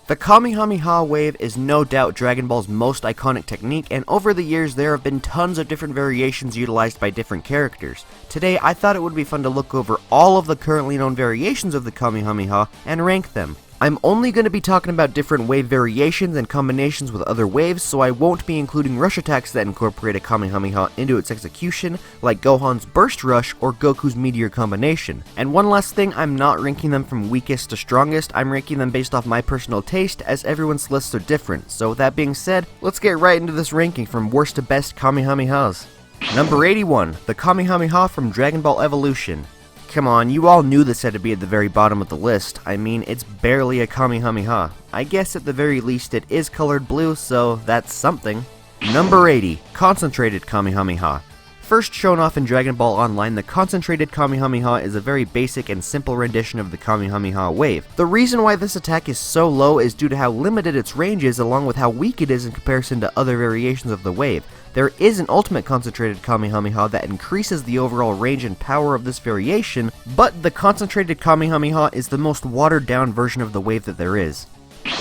The Kamehameha wave is no doubt Dragon Ball's most iconic technique, and over the years there have been tons of different variations utilized by different characters. Today I thought it would be fun to look over all of the currently known variations of the Kamehameha and rank them. I'm only going to be talking about different wave variations and combinations with other waves, so I won't be including rush attacks that incorporate a Kamehameha into its execution, like Gohan's Burst Rush or Goku's Meteor combination. And one last thing, I'm not ranking them from weakest to strongest, I'm ranking them based off my personal taste, as everyone's lists are different. So with that being said, let's get right into this ranking from worst to best Kamehamehas. Number 81, the Kamehameha from Dragon Ball Evolution. Come on, you all knew this had to be at the very bottom of the list. I mean, it's barely a Kamehameha. I guess at the very least it is colored blue, so that's something. Number 80, Concentrated Kamehameha. First shown off in Dragon Ball Online, the Concentrated Kamehameha is a very basic and simple rendition of the Kamehameha wave. The reason why this attack is so low is due to how limited its range is, along with how weak it is in comparison to other variations of the wave. There is an ultimate Concentrated Kamehameha that increases the overall range and power of this variation, but the Concentrated Kamehameha is the most watered down version of the wave that there is.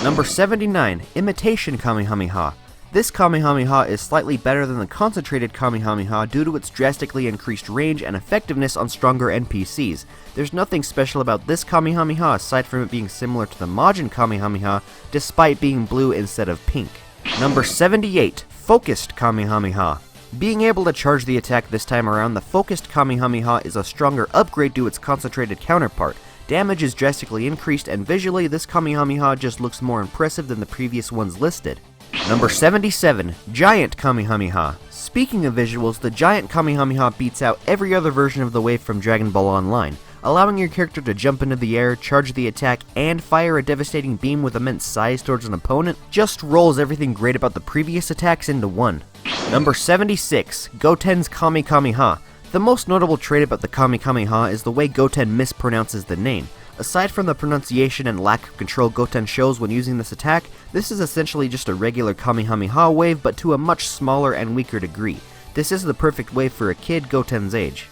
Number 79, Imitation Kamehameha. This Kamehameha is slightly better than the Concentrated Kamehameha due to its drastically increased range and effectiveness on stronger NPCs. There's nothing special about this Kamehameha aside from it being similar to the Majin Kamehameha, despite being blue instead of pink. Number 78, Focused Kamehameha. Being able to charge the attack this time around, the Focused Kamehameha is a stronger upgrade to its concentrated counterpart. Damage is drastically increased, and visually this Kamehameha just looks more impressive than the previous ones listed. Number 77, Giant Kamehameha. Speaking of visuals, the Giant Kamehameha beats out every other version of the wave from Dragon Ball Online, allowing your character to jump into the air, charge the attack, and fire a devastating beam with immense size towards an opponent. Just rolls everything great about the previous attacks into one. Number 76, Goten's Kamehameha. The most notable trait about the Kamehameha is the way Goten mispronounces the name. Aside from the pronunciation and lack of control Goten shows when using this attack, this is essentially just a regular Kamehameha wave, but to a much smaller and weaker degree. This is the perfect wave for a kid Goten's age.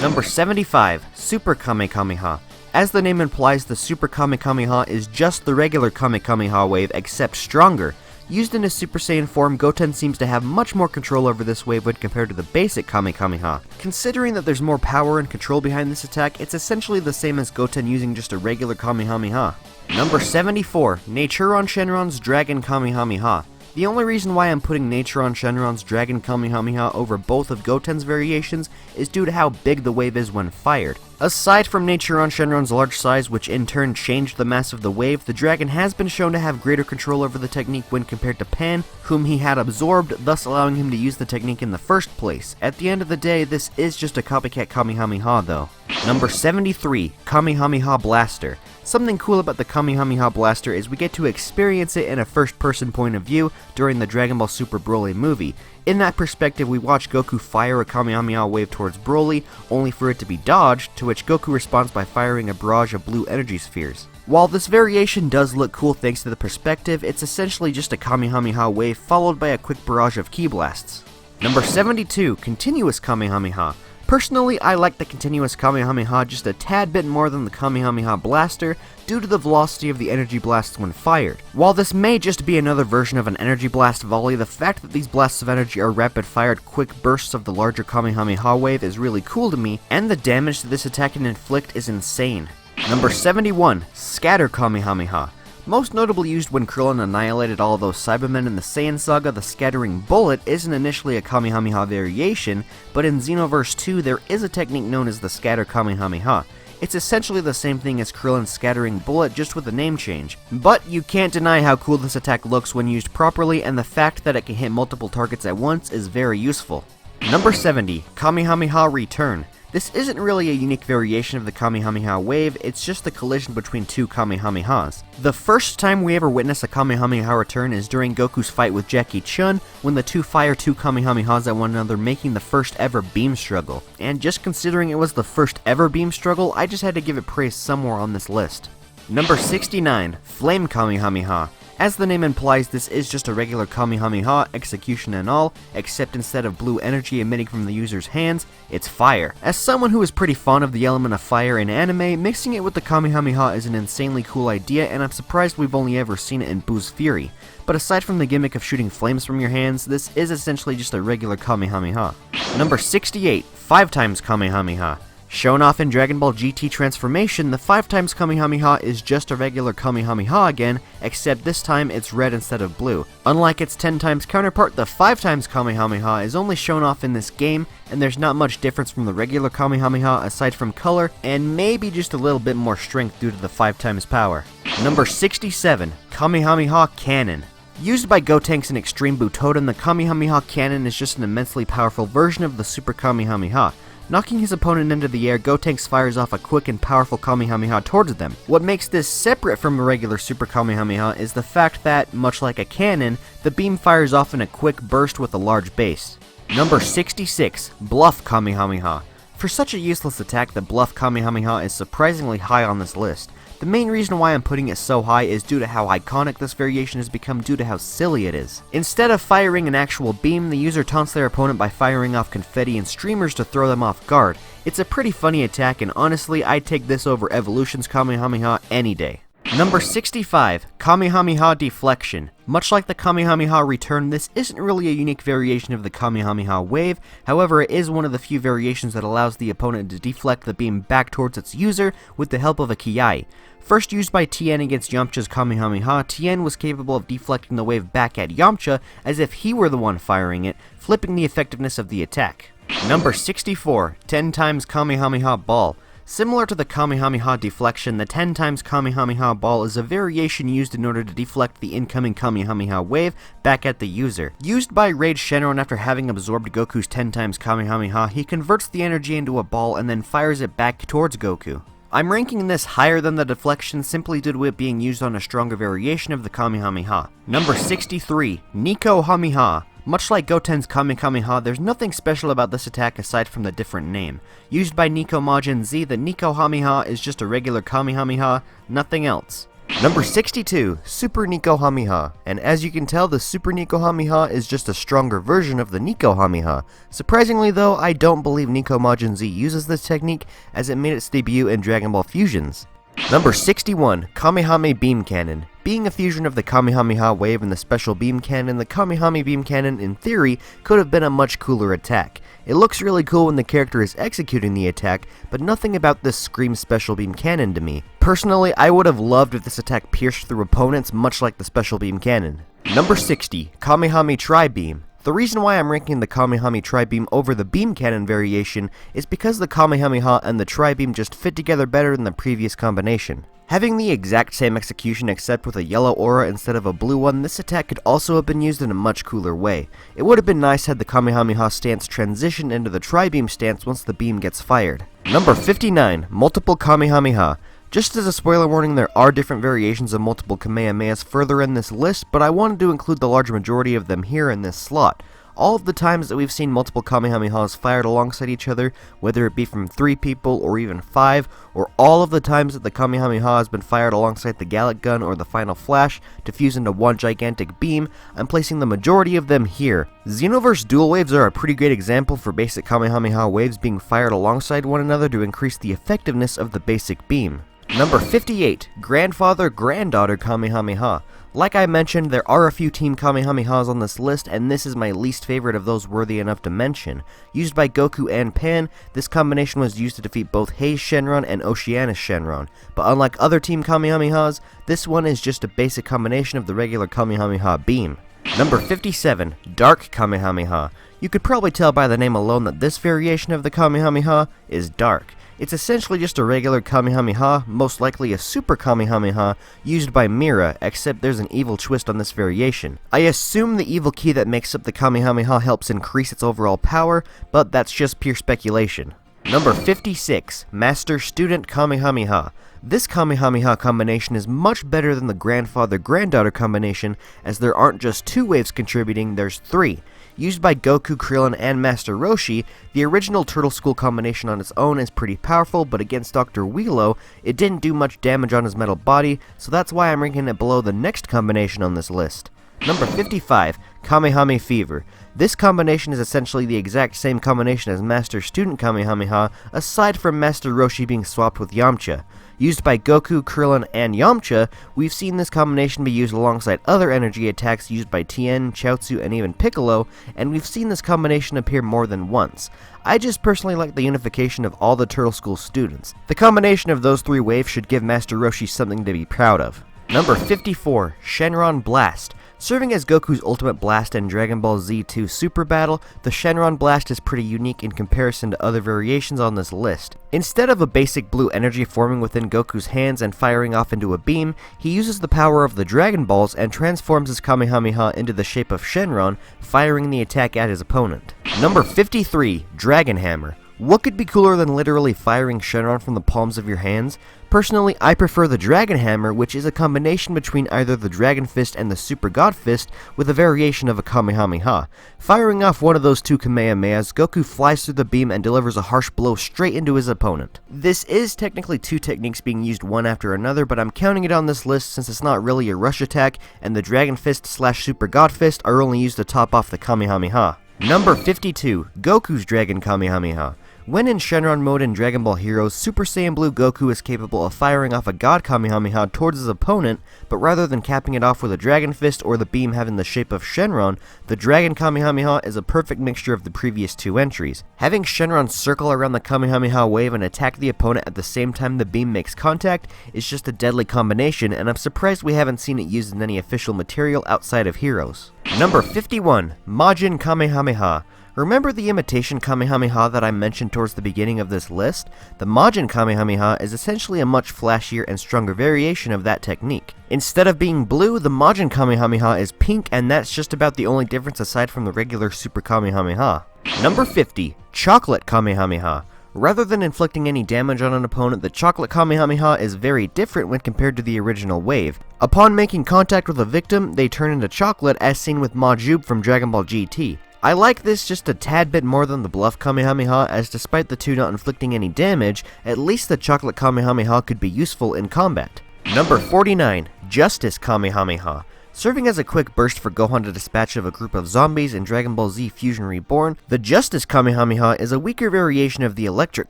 Number 75, Super Kamehameha. As the name implies, the Super Kamehameha is just the regular Kamehameha wave, except stronger. Used in his Super Saiyan form, Goten seems to have much more control over this wave when compared to the basic Kamehameha. Considering that there's more power and control behind this attack, it's essentially the same as Goten using just a regular Kamehameha. Number 74, Naturon Shenron's Dragon Kamehameha. The only reason why I'm putting Naturon Shenron's Dragon Kamehameha over both of Goten's variations is due to how big the wave is when fired. Aside from Naturon Shenron's large size, which in turn changed the mass of the wave, the dragon has been shown to have greater control over the technique when compared to Pan, whom he had absorbed, thus allowing him to use the technique in the first place. At the end of the day, this is just a copycat Kamehameha though. Number 73, Kamehameha Blaster. Something cool about the Kamehameha Blaster is we get to experience it in a first-person point of view during the Dragon Ball Super Broly movie. In that perspective, we watch Goku fire a Kamehameha wave towards Broly, only for it to be dodged, to which Goku responds by firing a barrage of blue energy spheres. While this variation does look cool thanks to the perspective, it's essentially just a Kamehameha wave followed by a quick barrage of Ki Blasts. Number 72, Continuous Kamehameha. Personally, I like the Continuous Kamehameha just a tad bit more than the Kamehameha Blaster due to the velocity of the energy blasts when fired. While this may just be another version of an energy blast volley, the fact that these blasts of energy are rapid-fired quick bursts of the larger Kamehameha wave is really cool to me, and the damage that this attack can inflict is insane. Number 71, Scatter Kamehameha. Most notably used when Krillin annihilated all of those Cybermen in the Saiyan Saga, the Scattering Bullet isn't initially a Kamehameha variation, but in Xenoverse 2 there is a technique known as the Scatter Kamehameha. It's essentially the same thing as Krillin's Scattering Bullet, just with a name change. But you can't deny how cool this attack looks when used properly, and the fact that it can hit multiple targets at once is very useful. Number 70, Kamehameha Return. This isn't really a unique variation of the Kamehameha wave, it's just the collision between two Kamehamehas. The first time we ever witness a Kamehameha return is during Goku's fight with Jackie Chun, when the two fire two Kamehamehas at one another, making the first ever beam struggle. And just considering it was the first ever beam struggle, I just had to give it praise somewhere on this list. Number 69, Flame Kamehameha. As the name implies, this is just a regular Kamehameha, execution and all, except instead of blue energy emitting from the user's hands, it's fire. As someone who is pretty fond of the element of fire in anime, mixing it with the Kamehameha is an insanely cool idea, and I'm surprised we've only ever seen it in Boo's Fury. But aside from the gimmick of shooting flames from your hands, this is essentially just a regular Kamehameha. Number 68, 5 times Kamehameha. Shown off in Dragon Ball GT Transformation, the 5 times Kamehameha is just a regular Kamehameha again, except this time it's red instead of blue. Unlike its 10 times counterpart, the 5 times Kamehameha is only shown off in this game, and there's not much difference from the regular Kamehameha aside from color, and maybe just a little bit more strength due to the 5 times power. Number 67, Kamehameha Cannon. Used by Gotenks in Extreme Butoden, the Kamehameha Cannon is just an immensely powerful version of the Super Kamehameha. Knocking his opponent into the air, Gotenks fires off a quick and powerful Kamehameha towards them. What makes this separate from a regular Super Kamehameha is the fact that, much like a cannon, the beam fires off in a quick burst with a large base. Number 66, Bluff Kamehameha. For such a useless attack, the Bluff Kamehameha is surprisingly high on this list. The main reason why I'm putting it so high is due to how iconic this variation has become due to how silly it is. Instead of firing an actual beam, the user taunts their opponent by firing off confetti and streamers to throw them off guard. It's a pretty funny attack, and honestly, I'd take this over Evolution's Kamehameha any day. Number 65, Kamehameha Deflection. Much like the Kamehameha Return, this isn't really a unique variation of the Kamehameha Wave, however it is one of the few variations that allows the opponent to deflect the beam back towards its user with the help of a Kiai. First used by Tien against Yamcha's Kamehameha, Tien was capable of deflecting the wave back at Yamcha as if he were the one firing it, flipping the effectiveness of the attack. Number 64, 10 times Kamehameha Ball. Similar to the Kamehameha Deflection, the 10 times Kamehameha Ball is a variation used in order to deflect the incoming Kamehameha wave back at the user. Used by Rage Shenron after having absorbed Goku's 10 times Kamehameha, he converts the energy into a ball and then fires it back towards Goku. I'm ranking this higher than the Deflection simply due to it being used on a stronger variation of the Kamehameha. Number 63, Nico Hamiha. Much like Goten's Kamehameha, there's nothing special about this attack aside from the different name. Used by Nico Majin Z, the Nico Hamiha is just a regular Kamehameha, nothing else. Number 62, Super Nico Hamiha, and as you can tell, the Super Nico Hamiha is just a stronger version of the Nico Hamiha. Surprisingly though, I don't believe Nico Majin Z uses this technique, as it made its debut in Dragon Ball Fusions. Number 61, Kamehame Beam Cannon. Being a fusion of the Kamehameha Wave and the Special Beam Cannon, the Kamehame Beam Cannon, in theory, could have been a much cooler attack. It looks really cool when the character is executing the attack, but nothing about this screams Special Beam Cannon to me. Personally, I would have loved if this attack pierced through opponents much like the Special Beam Cannon. Number 60, Kamehame Tri-Beam. The reason why I'm ranking the Kamehame Tri-Beam over the Beam Cannon variation is because the Kamehameha and the Tri-Beam just fit together better than the previous combination. Having the exact same execution except with a yellow aura instead of a blue one, this attack could also have been used in a much cooler way. It would have been nice had the Kamehameha stance transitioned into the Tri-Beam stance once the beam gets fired. Number 59, Multiple Kamehameha. Just as a spoiler warning, there are different variations of multiple Kamehamehas further in this list, but I wanted to include the large majority of them here in this slot. All of the times that we've seen multiple Kamehamehas fired alongside each other, whether it be from 3 people or even 5, or all of the times that the Kamehameha has been fired alongside the Gallic Gun or the Final Flash to fuse into one gigantic beam, I'm placing the majority of them here. Xenoverse Dual Waves are a pretty great example for basic Kamehameha waves being fired alongside one another to increase the effectiveness of the basic beam. Number 58, Grandfather-Granddaughter Kamehameha. Like I mentioned, there are a few Team Kamehamehas on this list, and this is my least favorite of those worthy enough to mention. Used by Goku and Pan, this combination was used to defeat both Hei's Shenron and Oceanus Shenron, but unlike other Team Kamehamehas, this one is just a basic combination of the regular Kamehameha beam. Number 57, Dark Kamehameha. You could probably tell by the name alone that this variation of the Kamehameha is dark. It's essentially just a regular Kamehameha, most likely a Super Kamehameha, used by Mira, except there's an evil twist on this variation. I assume the evil key that makes up the Kamehameha helps increase its overall power, but that's just pure speculation. Number 56, Master-Student Kamehameha. This Kamehameha combination is much better than the Grandfather-Granddaughter combination, as there aren't just 2 waves contributing, there's 3. Used by Goku, Krillin, and Master Roshi, the original Turtle School combination on its own is pretty powerful, but against Dr. Wheelo, it didn't do much damage on his metal body, so that's why I'm ranking it below the next combination on this list. Number 55, Kamehame Fever. This combination is essentially the exact same combination as Master Student Kamehameha, aside from Master Roshi being swapped with Yamcha. Used by Goku, Krillin, and Yamcha, we've seen this combination be used alongside other energy attacks used by Tien, Chaozu, and even Piccolo, and we've seen this combination appear more than once. I just personally like the unification of all the Turtle School students. The combination of those three waves should give Master Roshi something to be proud of. Number 54, Shenron Blast. Serving as Goku's ultimate blast in Dragon Ball Z2 Super Battle, the Shenron Blast is pretty unique in comparison to other variations on this list. Instead of a basic blue energy forming within Goku's hands and firing off into a beam, he uses the power of the Dragon Balls and transforms his Kamehameha into the shape of Shenron, firing the attack at his opponent. Number 53, Dragon Hammer. What could be cooler than literally firing Shenron from the palms of your hands? Personally, I prefer the Dragon Hammer, which is a combination between either the Dragon Fist and the Super God Fist, with a variation of a Kamehameha. Firing off one of those two Kamehamehas, Goku flies through the beam and delivers a harsh blow straight into his opponent. This is technically two techniques being used one after another, but I'm counting it on this list since it's not really a rush attack, and the Dragon Fist / Super God Fist are only used to top off the Kamehameha. Number 52, Goku's Dragon Kamehameha. When in Shenron mode in Dragon Ball Heroes, Super Saiyan Blue Goku is capable of firing off a God Kamehameha towards his opponent, but rather than capping it off with a Dragon Fist or the beam having the shape of Shenron, the Dragon Kamehameha is a perfect mixture of the previous two entries. Having Shenron circle around the Kamehameha wave and attack the opponent at the same time the beam makes contact is just a deadly combination, and I'm surprised we haven't seen it used in any official material outside of Heroes. Number 51, Majin Kamehameha. Remember the imitation Kamehameha that I mentioned towards the beginning of this list? The Majin Kamehameha is essentially a much flashier and stronger variation of that technique. Instead of being blue, the Majin Kamehameha is pink, and that's just about the only difference aside from the regular Super Kamehameha. Number 50, Chocolate Kamehameha. Rather than inflicting any damage on an opponent, the Chocolate Kamehameha is very different when compared to the original wave. Upon making contact with a victim, they turn into chocolate, as seen with Majub from Dragon Ball GT. I like this just a tad bit more than the Bluff Kamehameha, as despite the two not inflicting any damage, at least the Chocolate Kamehameha could be useful in combat. Number 49, Justice Kamehameha. Serving as a quick burst for Gohan to dispatch of a group of zombies in Dragon Ball Z Fusion Reborn, the Justice Kamehameha is a weaker variation of the Electric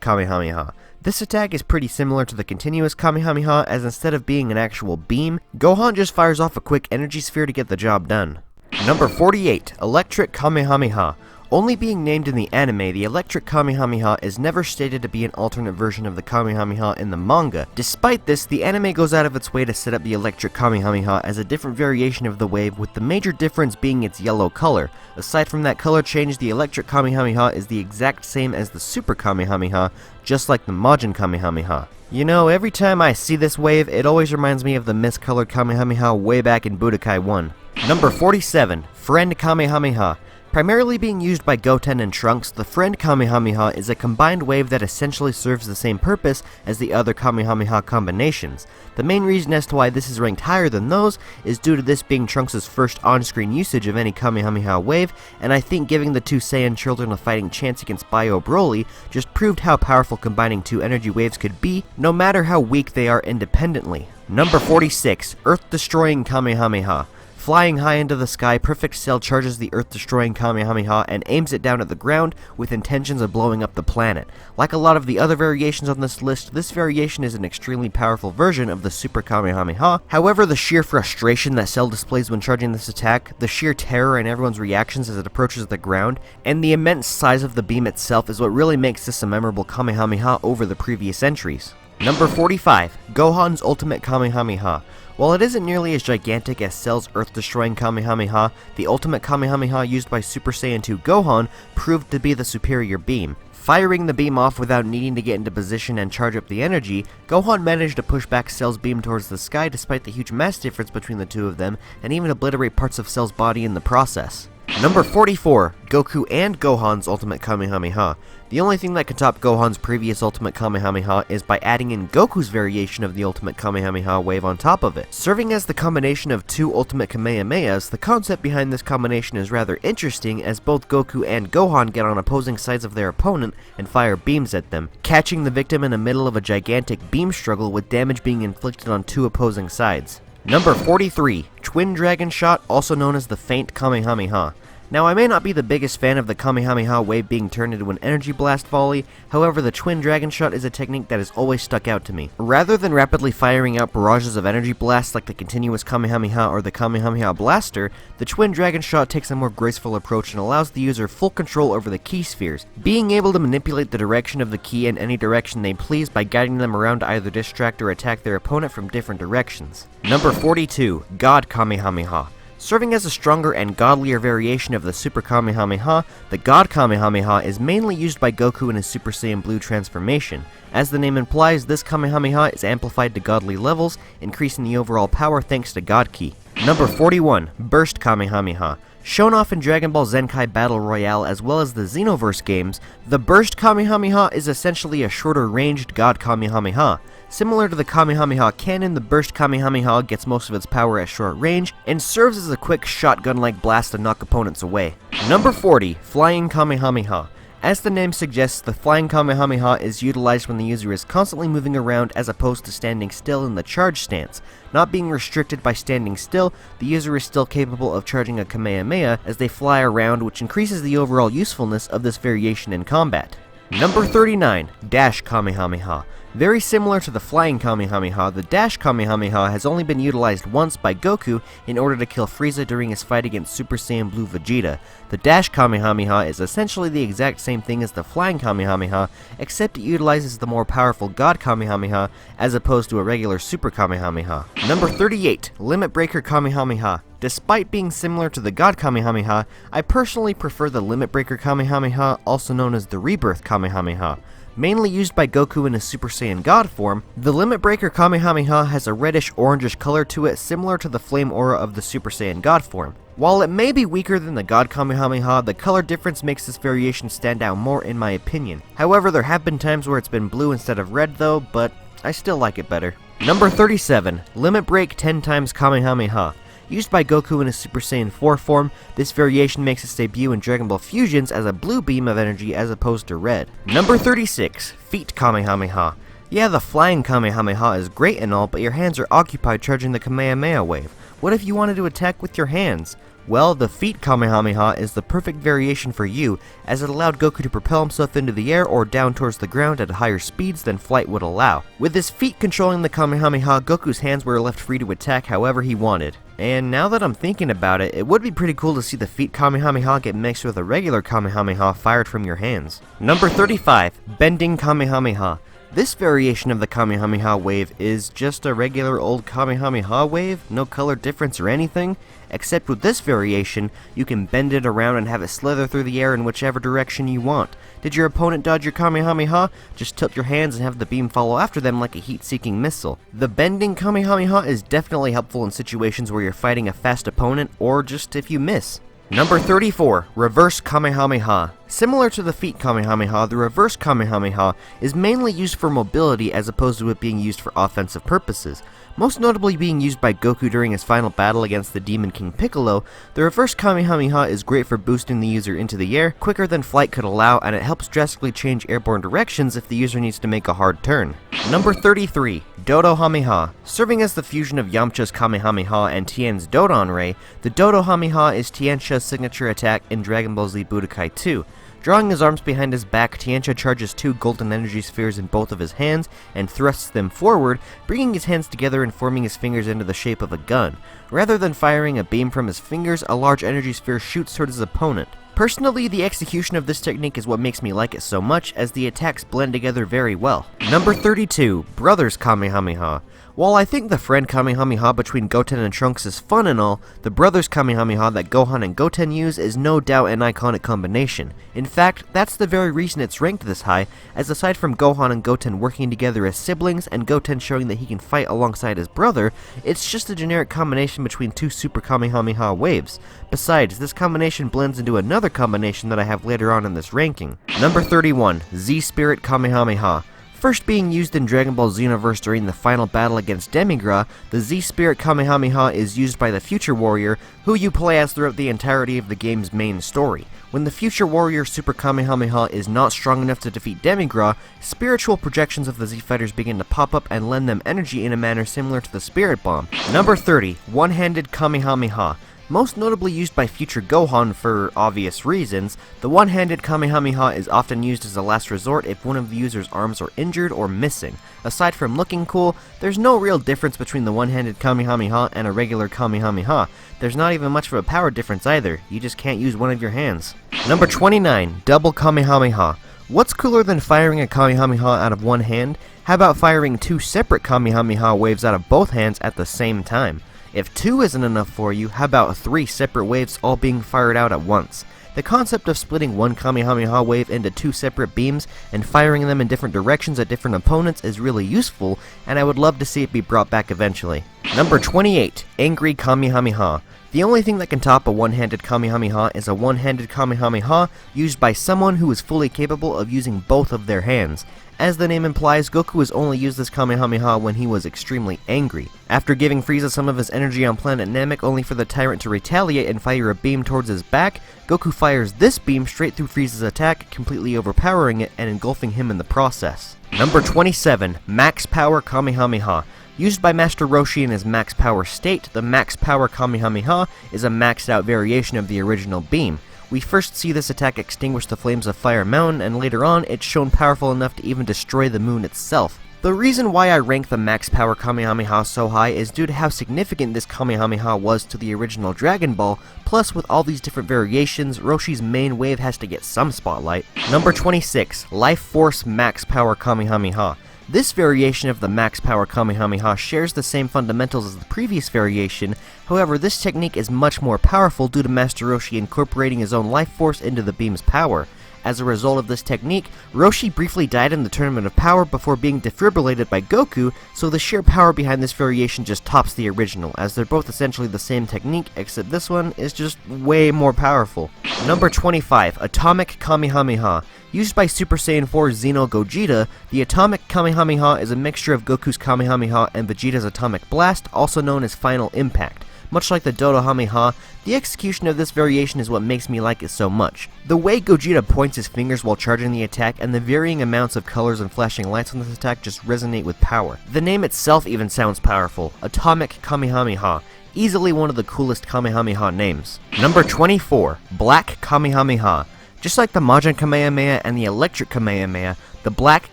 Kamehameha. This attack is pretty similar to the Continuous Kamehameha, as instead of being an actual beam, Gohan just fires off a quick energy sphere to get the job done. Number 48, Electric Kamehameha. Only being named in the anime, the Electric Kamehameha is never stated to be an alternate version of the Kamehameha in the manga. Despite this, the anime goes out of its way to set up the Electric Kamehameha as a different variation of the wave, with the major difference being its yellow color. Aside from that color change, the Electric Kamehameha is the exact same as the Super Kamehameha, just like the Majin Kamehameha. You know, every time I see this wave, it always reminds me of the miscolored Kamehameha way back in Budokai 1. Number 47, Friend Kamehameha. Primarily being used by Goten and Trunks, the Friend Kamehameha is a combined wave that essentially serves the same purpose as the other Kamehameha combinations. The main reason as to why this is ranked higher than those is due to this being Trunks' first on-screen usage of any Kamehameha wave, and I think giving the two Saiyan children a fighting chance against Bio Broly just proved how powerful combining two energy waves could be, no matter how weak they are independently. Number 46, Earth-Destroying Kamehameha. Flying high into the sky, Perfect Cell charges the Earth-destroying Kamehameha and aims it down at the ground with intentions of blowing up the planet. Like a lot of the other variations on this list, this variation is an extremely powerful version of the Super Kamehameha. However, the sheer frustration that Cell displays when charging this attack, the sheer terror in everyone's reactions as it approaches the ground, and the immense size of the beam itself is what really makes this a memorable Kamehameha over the previous entries. Number 45, Gohan's Ultimate Kamehameha. While it isn't nearly as gigantic as Cell's Earth-destroying Kamehameha, the Ultimate Kamehameha used by Super Saiyan 2 Gohan proved to be the superior beam. Firing the beam off without needing to get into position and charge up the energy, Gohan managed to push back Cell's beam towards the sky despite the huge mass difference between the two of them, and even obliterate parts of Cell's body in the process. Number 44, Goku and Gohan's Ultimate Kamehameha. The only thing that can top Gohan's previous Ultimate Kamehameha is by adding in Goku's variation of the Ultimate Kamehameha wave on top of it. Serving as the combination of two Ultimate Kamehamehas, the concept behind this combination is rather interesting, as both Goku and Gohan get on opposing sides of their opponent and fire beams at them, catching the victim in the middle of a gigantic beam struggle with damage being inflicted on two opposing sides. Number 43, Twin Dragon Shot, also known as the Faint Kamehameha. Now, I may not be the biggest fan of the Kamehameha wave being turned into an energy blast volley, however the Twin Dragon Shot is a technique that has always stuck out to me. Rather than rapidly firing out barrages of energy blasts like the continuous Kamehameha or the Kamehameha Blaster, the Twin Dragon Shot takes a more graceful approach and allows the user full control over the ki spheres, being able to manipulate the direction of the ki in any direction they please by guiding them around to either distract or attack their opponent from different directions. Number 42, God Kamehameha. Serving as a stronger and godlier variation of the Super Kamehameha, the God Kamehameha is mainly used by Goku in his Super Saiyan Blue transformation. As the name implies, this Kamehameha is amplified to godly levels, increasing the overall power thanks to God Ki. Number 41, Burst Kamehameha. Shown off in Dragon Ball Zenkai Battle Royale as well as the Xenoverse games, the Burst Kamehameha is essentially a shorter ranged God Kamehameha. Similar to the Kamehameha canon, the Burst Kamehameha gets most of its power at short range and serves as a quick shotgun-like blast to knock opponents away. Number 40, Flying Kamehameha. As the name suggests, the Flying Kamehameha is utilized when the user is constantly moving around as opposed to standing still in the charge stance. Not being restricted by standing still, the user is still capable of charging a Kamehameha as they fly around, which increases the overall usefulness of this variation in combat. Number 39, Dash Kamehameha. Very similar to the Flying Kamehameha, the Dash Kamehameha has only been utilized once by Goku in order to kill Frieza during his fight against Super Saiyan Blue Vegeta. The Dash Kamehameha is essentially the exact same thing as the Flying Kamehameha, except it utilizes the more powerful God Kamehameha as opposed to a regular Super Kamehameha. Number 38, Limit Breaker Kamehameha. Despite being similar to the God Kamehameha, I personally prefer the Limit Breaker Kamehameha, also known as the Rebirth Kamehameha. Mainly used by Goku in his Super Saiyan God form, the Limit Breaker Kamehameha has a reddish-orangish color to it similar to the flame aura of the Super Saiyan God form. While it may be weaker than the God Kamehameha, the color difference makes this variation stand out more in my opinion. However, there have been times where it's been blue instead of red though, but I still like it better. Number 37, Limit Break 10 times Kamehameha. Used by Goku in his Super Saiyan 4 form, this variation makes its debut in Dragon Ball Fusions as a blue beam of energy as opposed to red. Number 36, Feet Kamehameha. Yeah, the Flying Kamehameha is great and all, but your hands are occupied charging the Kamehameha wave. What if you wanted to attack with your hands? Well, the Feet Kamehameha is the perfect variation for you, as it allowed Goku to propel himself into the air or down towards the ground at higher speeds than flight would allow. With his feet controlling the Kamehameha, Goku's hands were left free to attack however he wanted. And now that I'm thinking about it, it would be pretty cool to see the Feet Kamehameha get mixed with a regular Kamehameha fired from your hands. Number 35, Bending Kamehameha. This variation of the Kamehameha wave is just a regular old Kamehameha wave, no color difference or anything, except with this variation, you can bend it around and have it slither through the air in whichever direction you want. Did your opponent dodge your Kamehameha? Just tilt your hands and have the beam follow after them like a heat-seeking missile. The bending Kamehameha is definitely helpful in situations where you're fighting a fast opponent, or just if you miss. Number 34, Reverse Kamehameha. Similar to the Feet Kamehameha, the Reverse Kamehameha is mainly used for mobility as opposed to it being used for offensive purposes. Most notably being used by Goku during his final battle against the Demon King Piccolo, the Reverse Kamehameha is great for boosting the user into the air quicker than flight could allow, and it helps drastically change airborne directions if the user needs to make a hard turn. Number 33, Dodohameha. Serving as the fusion of Yamcha's Kamehameha and Tien's Dodon Ray, the Dodohameha is Tiencha's signature attack in Dragon Ball Z Budokai 2. Drawing his arms behind his back, Tiencha charges two golden energy spheres in both of his hands and thrusts them forward, bringing his hands together and forming his fingers into the shape of a gun. Rather than firing a beam from his fingers, a large energy sphere shoots toward his opponent. Personally, the execution of this technique is what makes me like it so much, as the attacks blend together very well. Number 32, Brothers Kamehameha. While I think the friend Kamehameha between Goten and Trunks is fun and all, the brothers Kamehameha that Gohan and Goten use is no doubt an iconic combination. In fact, that's the very reason it's ranked this high, as aside from Gohan and Goten working together as siblings and Goten showing that he can fight alongside his brother, it's just a generic combination between two Super Kamehameha waves. Besides, this combination blends into another combination that I have later on in this ranking. Number 31, Z-Spirit Kamehameha. First being used in Dragon Ball Xenoverse during the final battle against Demigra, the Z-Spirit Kamehameha is used by the Future Warrior, who you play as throughout the entirety of the game's main story. When the Future Warrior Super Kamehameha is not strong enough to defeat Demigra, spiritual projections of the Z-Fighters begin to pop up and lend them energy in a manner similar to the Spirit Bomb. Number 30, One-Handed Kamehameha. Most notably used by future Gohan for obvious reasons, the one-handed Kamehameha is often used as a last resort if one of the user's arms are injured or missing. Aside from looking cool, there's no real difference between the one-handed Kamehameha and a regular Kamehameha. There's not even much of a power difference either, you just can't use one of your hands. Number 29, Double Kamehameha. What's cooler than firing a Kamehameha out of one hand? How about firing two separate Kamehameha waves out of both hands at the same time? If 2 isn't enough for you, how about 3 separate waves all being fired out at once? The concept of splitting one Kamehameha wave into 2 separate beams and firing them in different directions at different opponents is really useful, and I would love to see it be brought back eventually. Number 28, Angry Kamehameha. The only thing that can top a one-handed Kamehameha is a one-handed Kamehameha used by someone who is fully capable of using both of their hands. As the name implies, Goku has only used this Kamehameha when he was extremely angry. After giving Frieza some of his energy on planet Namek only for the Tyrant to retaliate and fire a beam towards his back, Goku fires this beam straight through Frieza's attack, completely overpowering it and engulfing him in the process. Number 27, Max Power Kamehameha. Used by Master Roshi in his max power state, the Max Power Kamehameha is a maxed out variation of the original beam. We first see this attack extinguish the flames of Fire Mountain, and later on, it's shown powerful enough to even destroy the moon itself. The reason why I rank the Max Power Kamehameha so high is due to how significant this Kamehameha was to the original Dragon Ball, plus with all these different variations, Roshi's main wave has to get some spotlight. Number 26, Life Force Max Power Kamehameha. This variation of the Max Power Kamehameha shares the same fundamentals as the previous variation, however this technique is much more powerful due to Master Roshi incorporating his own life force into the beam's power. As a result of this technique, Roshi briefly died in the Tournament of Power before being defibrillated by Goku, so the sheer power behind this variation just tops the original, as they're both essentially the same technique, except this one is just way more powerful. Number 25, Atomic Kamehameha. Used by Super Saiyan 4 Xeno Gogeta, the Atomic Kamehameha is a mixture of Goku's Kamehameha and Vegeta's Atomic Blast, also known as Final Impact. Much like the Dodohameha, the execution of this variation is what makes me like it so much. The way Gogeta points his fingers while charging the attack and the varying amounts of colors and flashing lights on this attack just resonate with power. The name itself even sounds powerful, Atomic Kamehameha. Easily one of the coolest Kamehameha names. Number 24, Black Kamehameha. Just like the Majin Kamehameha and the Electric Kamehameha, the Black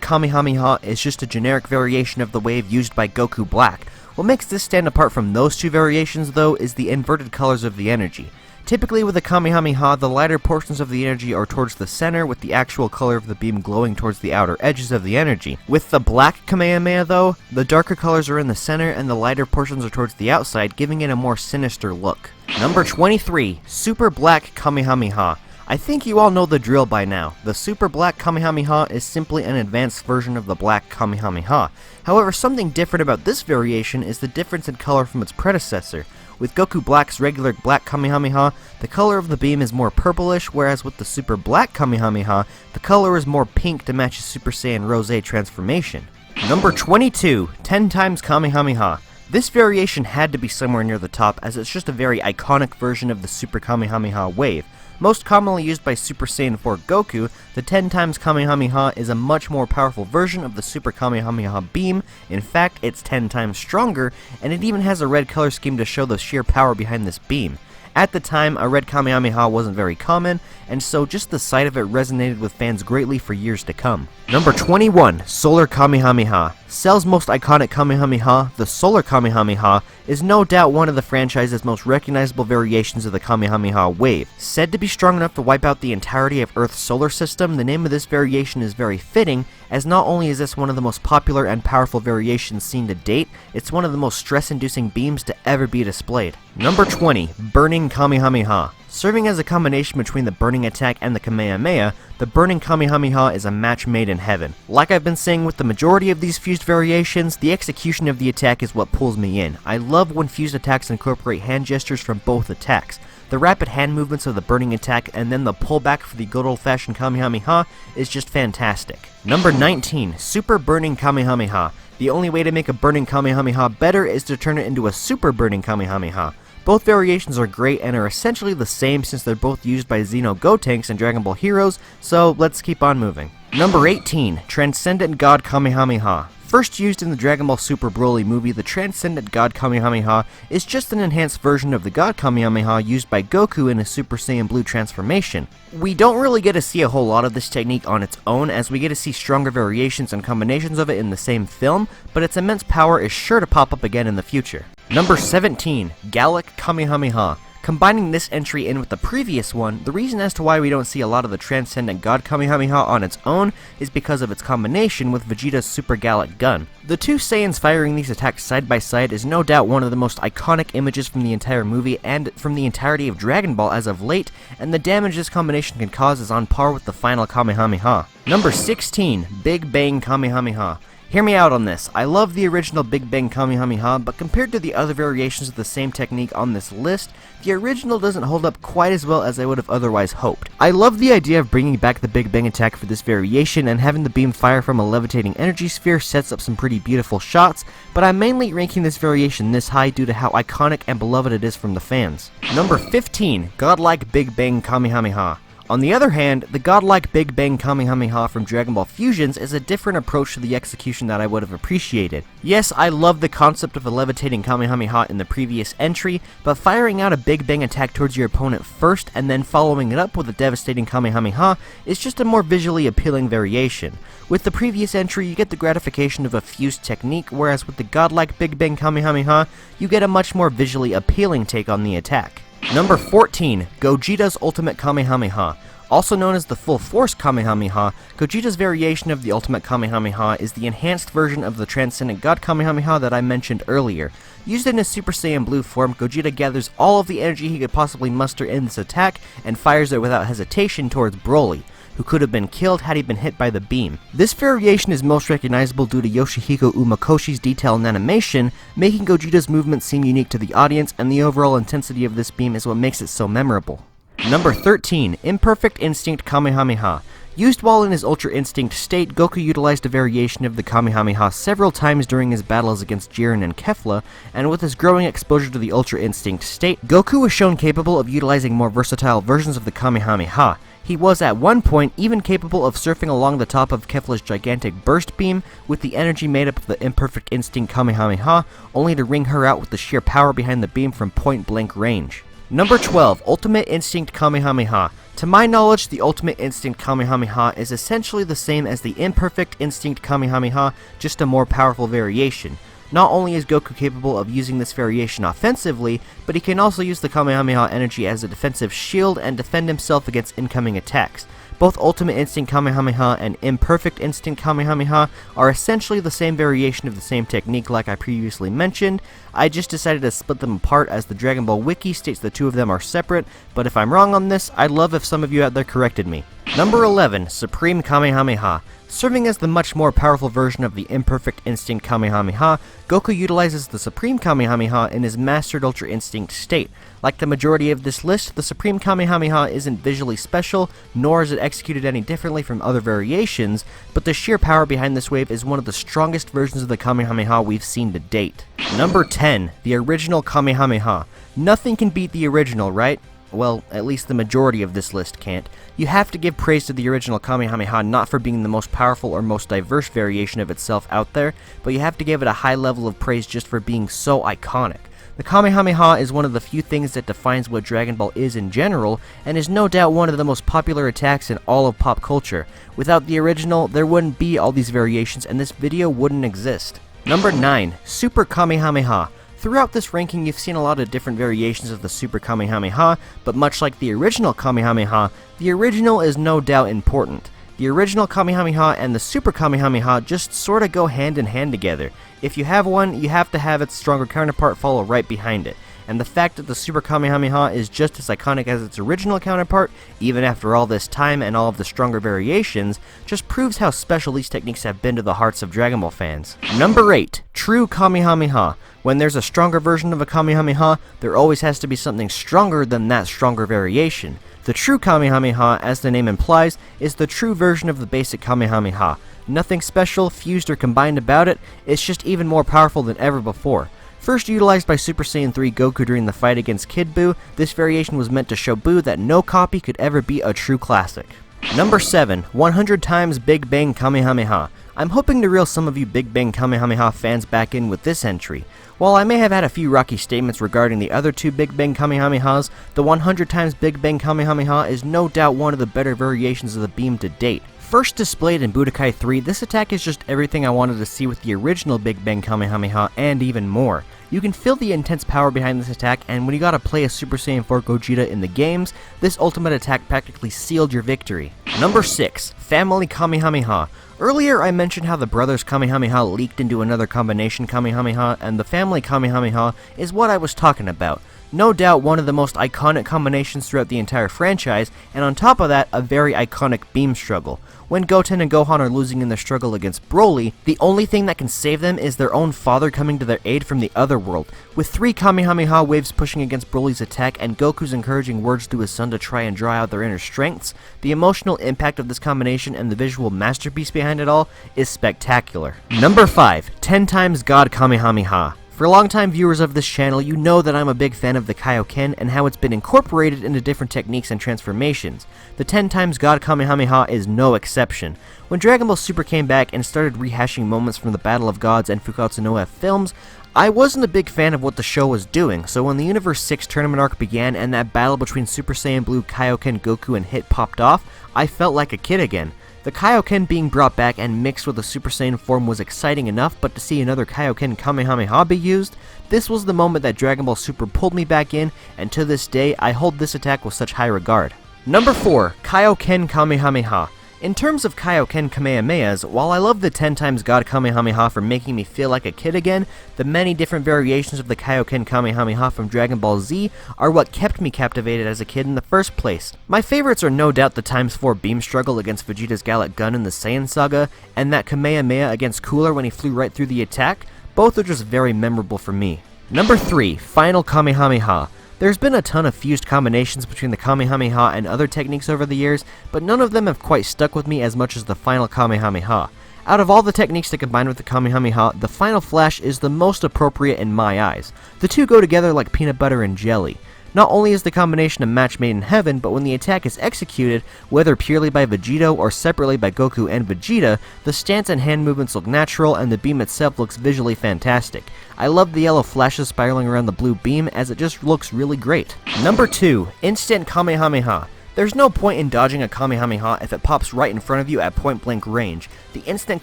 Kamehameha is just a generic variation of the wave used by Goku Black. What makes this stand apart from those two variations though is the inverted colors of the energy. Typically with a Kamehameha, the lighter portions of the energy are towards the center, with the actual color of the beam glowing towards the outer edges of the energy. With the Black Kamehameha though, the darker colors are in the center and the lighter portions are towards the outside, giving it a more sinister look. Number 23, Super Black Kamehameha. I think you all know the drill by now. The Super Black Kamehameha is simply an advanced version of the Black Kamehameha. However, something different about this variation is the difference in color from its predecessor. With Goku Black's regular Black Kamehameha, the color of the beam is more purplish, whereas with the Super Black Kamehameha, the color is more pink to match his Super Saiyan Rose transformation. Number 22, 10 times Kamehameha. This variation had to be somewhere near the top, as it's just a very iconic version of the Super Kamehameha wave. Most commonly used by Super Saiyan 4 Goku, the 10 times Kamehameha is a much more powerful version of the Super Kamehameha beam. In fact, it's 10 times stronger, and it even has a red color scheme to show the sheer power behind this beam. At the time, a red Kamehameha wasn't very common, and so just the sight of it resonated with fans greatly for years to come. Number 21, Solar Kamehameha. Cell's most iconic Kamehameha, the Solar Kamehameha, is no doubt one of the franchise's most recognizable variations of the Kamehameha wave. Said to be strong enough to wipe out the entirety of Earth's solar system, the name of this variation is very fitting, as not only is this one of the most popular and powerful variations seen to date, it's one of the most stress-inducing beams to ever be displayed. Number 20. Burning Kamehameha. Serving as a combination between the Burning Attack and the Kamehameha, the Burning Kamehameha is a match made in heaven. Like I've been saying with the majority of these fused variations, the execution of the attack is what pulls me in. I love when fused attacks incorporate hand gestures from both attacks. The rapid hand movements of the Burning Attack and then the pullback for the good old-fashioned Kamehameha is just fantastic. Number 19. Super Burning Kamehameha. The only way to make a Burning Kamehameha better is to turn it into a Super Burning Kamehameha. Both variations are great and are essentially the same since they're both used by Xeno Gotenks and Dragon Ball Heroes, so let's keep on moving. Number 18. Transcendent God Kamehameha. First used in the Dragon Ball Super Broly movie, the Transcendent God Kamehameha is just an enhanced version of the God Kamehameha used by Goku in his Super Saiyan Blue transformation. We don't really get to see a whole lot of this technique on its own, as we get to see stronger variations and combinations of it in the same film, but its immense power is sure to pop up again in the future. Number 17. Gallic Kamehameha. Combining this entry in with the previous one, the reason as to why we don't see a lot of the Transcendent God Kamehameha on its own is because of its combination with Vegeta's Super Gallic Gun. The two Saiyans firing these attacks side by side is no doubt one of the most iconic images from the entire movie and from the entirety of Dragon Ball as of late, and the damage this combination can cause is on par with the final Kamehameha. Number 16. Big Bang Kamehameha. Hear me out on this. I love the original Big Bang Kamehameha, but compared to the other variations of the same technique on this list, the original doesn't hold up quite as well as I would have otherwise hoped. I love the idea of bringing back the Big Bang attack for this variation, and having the beam fire from a levitating energy sphere sets up some pretty beautiful shots, but I'm mainly ranking this variation this high due to how iconic and beloved it is from the fans. Number 15. Godlike Big Bang Kamehameha. On the other hand, the godlike Big Bang Kamehameha from Dragon Ball Fusions is a different approach to the execution that I would have appreciated. Yes, I love the concept of a levitating Kamehameha in the previous entry, but firing out a Big Bang attack towards your opponent first and then following it up with a devastating Kamehameha is just a more visually appealing variation. With the previous entry, you get the gratification of a fused technique, whereas with the godlike Big Bang Kamehameha, you get a much more visually appealing take on the attack. Number 14. Gogeta's Ultimate Kamehameha. Also known as the Full Force Kamehameha, Gogeta's variation of the Ultimate Kamehameha is the enhanced version of the Transcendent God Kamehameha that I mentioned earlier. Used in his Super Saiyan Blue form, Gogeta gathers all of the energy he could possibly muster in this attack and fires it without hesitation towards Broly, who could have been killed had he been hit by the beam. This variation is most recognizable due to Yoshihiko Umakoshi's detail and animation, making Gogeta's movements seem unique to the audience, and the overall intensity of this beam is what makes it so memorable. Number 13. Imperfect Instinct Kamehameha. Used while in his Ultra Instinct state, Goku utilized a variation of the Kamehameha several times during his battles against Jiren and Kefla, and with his growing exposure to the Ultra Instinct state, Goku was shown capable of utilizing more versatile versions of the Kamehameha. He was at one point even capable of surfing along the top of Kefla's gigantic burst beam with the energy made up of the Imperfect Instinct Kamehameha, only to ring her out with the sheer power behind the beam from point blank range. Number 12. Ultimate Instinct Kamehameha. To my knowledge, the Ultimate Instinct Kamehameha is essentially the same as the Imperfect Instinct Kamehameha, just a more powerful variation. Not only is Goku capable of using this variation offensively, but he can also use the Kamehameha energy as a defensive shield and defend himself against incoming attacks. Both Ultimate Instinct Kamehameha and Imperfect Instinct Kamehameha are essentially the same variation of the same technique like I previously mentioned. I just decided to split them apart as the Dragon Ball Wiki states the two of them are separate, but if I'm wrong on this, I'd love if some of you out there corrected me. Number 11. Supreme Kamehameha. Serving as the much more powerful version of the Imperfect Instinct Kamehameha, Goku utilizes the Supreme Kamehameha in his Mastered Ultra Instinct state. Like the majority of this list, the Supreme Kamehameha isn't visually special, nor is it executed any differently from other variations, but the sheer power behind this wave is one of the strongest versions of the Kamehameha we've seen to date. Number 10. The Original Kamehameha. Nothing can beat the original, right? Well, at least the majority of this list can't. You have to give praise to the original Kamehameha not for being the most powerful or most diverse variation of itself out there, but you have to give it a high level of praise just for being so iconic. The Kamehameha is one of the few things that defines what Dragon Ball is in general, and is no doubt one of the most popular attacks in all of pop culture. Without the original, there wouldn't be all these variations and this video wouldn't exist. Number 9. Super Kamehameha. Throughout this ranking, you've seen a lot of different variations of the Super Kamehameha, but much like the original Kamehameha, the original is no doubt important. The original Kamehameha and the Super Kamehameha just sorta go hand in hand together. If you have one, you have to have its stronger counterpart follow right behind it. And the fact that the Super Kamehameha is just as iconic as its original counterpart, even after all this time and all of the stronger variations, just proves how special these techniques have been to the hearts of Dragon Ball fans. Number 8. True Kamehameha. When there's a stronger version of a Kamehameha, there always has to be something stronger than that stronger variation. The true Kamehameha, as the name implies, is the true version of the basic Kamehameha. Nothing special, fused, or combined about it, it's just even more powerful than ever before. First utilized by Super Saiyan 3 Goku during the fight against Kid Buu, this variation was meant to show Buu that no copy could ever be a true classic. Number 7. 100 times Big Bang Kamehameha. I'm hoping to reel some of you Big Bang Kamehameha fans back in with this entry. While I may have had a few rocky statements regarding the other two Big Bang Kamehamehas, the 100 times Big Bang Kamehameha is no doubt one of the better variations of the beam to date. First displayed in Budokai 3, this attack is just everything I wanted to see with the original Big Bang Kamehameha and even more. You can feel the intense power behind this attack, and when you gotta play a Super Saiyan 4 Gogeta in the games, this ultimate attack practically sealed your victory. Number 6. Family Kamehameha. Earlier I mentioned how the brothers Kamehameha leaked into another combination Kamehameha, and the family Kamehameha is what I was talking about. No doubt one of the most iconic combinations throughout the entire franchise, and on top of that, a very iconic beam struggle. When Goten and Gohan are losing in their struggle against Broly, the only thing that can save them is their own father coming to their aid from the other world. With 3 Kamehameha waves pushing against Broly's attack and Goku's encouraging words to his son to try and draw out their inner strengths, the emotional impact of this combination and the visual masterpiece behind it all is spectacular. Number 5. 10 times God Kamehameha. For longtime viewers of this channel, you know that I'm a big fan of the Kaioken and how it's been incorporated into different techniques and transformations. The 10 times God Kamehameha is no exception. When Dragon Ball Super came back and started rehashing moments from the Battle of Gods and Fukatsu no F films, I wasn't a big fan of what the show was doing, so when the Universe 6 tournament arc began and that battle between Super Saiyan Blue, Kaioken, Goku, and Hit popped off, I felt like a kid again. The Kaioken being brought back and mixed with the Super Saiyan form was exciting enough, but to see another Kaioken Kamehameha be used, this was the moment that Dragon Ball Super pulled me back in, and to this day, I hold this attack with such high regard. Number 4. Kaioken Kamehameha. In terms of Kaioken Kamehamehas, while I love the 10 times God Kamehameha for making me feel like a kid again, the many different variations of the Kaioken Kamehameha from Dragon Ball Z are what kept me captivated as a kid in the first place. My favorites are no doubt the ×4 beam struggle against Vegeta's Gallic Gun in the Saiyan Saga, and that Kamehameha against Cooler when he flew right through the attack. Both are just very memorable for me. Number 3. Final Kamehameha. There's been a ton of fused combinations between the Kamehameha and other techniques over the years, but none of them have quite stuck with me as much as the final Kamehameha. Out of all the techniques to combine with the Kamehameha, the final flash is the most appropriate in my eyes. The two go together like peanut butter and jelly. Not only is the combination a match made in heaven, but when the attack is executed, whether purely by Vegito or separately by Goku and Vegeta, the stance and hand movements look natural and the beam itself looks visually fantastic. I love the yellow flashes spiraling around the blue beam as it just looks really great. Number 2. Instant Kamehameha. There's no point in dodging a Kamehameha if it pops right in front of you at point blank range. The instant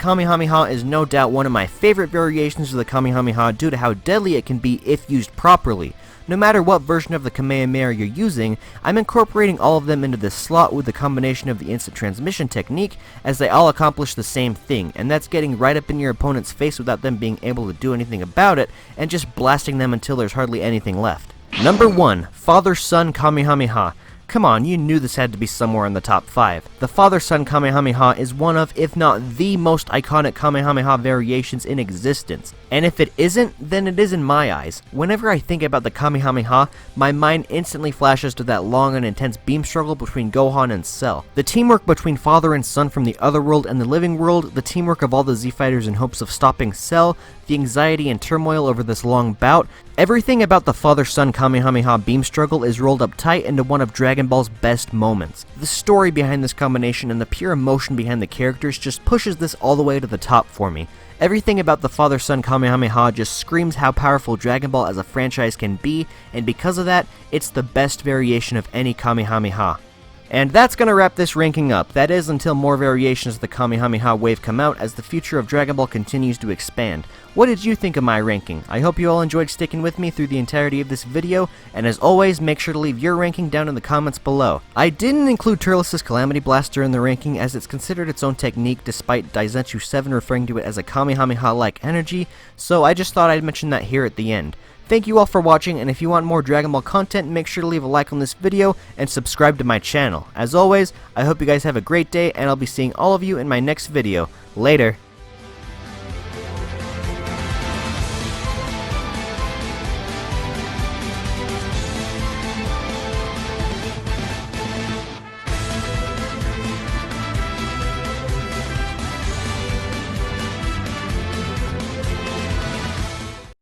Kamehameha is no doubt one of my favorite variations of the Kamehameha due to how deadly it can be if used properly. No matter what version of the Kamehameha you're using, I'm incorporating all of them into this slot with the combination of the instant transmission technique, as they all accomplish the same thing, and that's getting right up in your opponent's face without them being able to do anything about it, and just blasting them until there's hardly anything left. Number 1. Father-Son Kamehameha. Come on, you knew this had to be somewhere in the top 5. The Father-Son Kamehameha is one of, if not the most iconic Kamehameha variations in existence. And if it isn't, then it is in my eyes. Whenever I think about the Kamehameha, my mind instantly flashes to that long and intense beam struggle between Gohan and Cell. The teamwork between father and son from the other world and the living world, the teamwork of all the Z-Fighters in hopes of stopping Cell, the anxiety and turmoil over this long bout, everything about the father-son Kamehameha beam struggle is rolled up tight into one of Dragon Ball's best moments. The story behind this combination and the pure emotion behind the characters just pushes this all the way to the top for me. Everything about the father-son Kamehameha just screams how powerful Dragon Ball as a franchise can be, and because of that, it's the best variation of any Kamehameha. And that's gonna wrap this ranking up. That is, until more variations of the Kamehameha wave come out as the future of Dragon Ball continues to expand. What did you think of my ranking? I hope you all enjoyed sticking with me through the entirety of this video, and as always, make sure to leave your ranking down in the comments below. I didn't include Turles' Calamity Blaster in the ranking as it's considered its own technique despite Daizenshuu 7 referring to it as a Kamehameha-like energy, so I just thought I'd mention that here at the end. Thank you all for watching, and if you want more Dragon Ball content, make sure to leave a like on this video and subscribe to my channel. As always, I hope you guys have a great day, and I'll be seeing all of you in my next video. Later.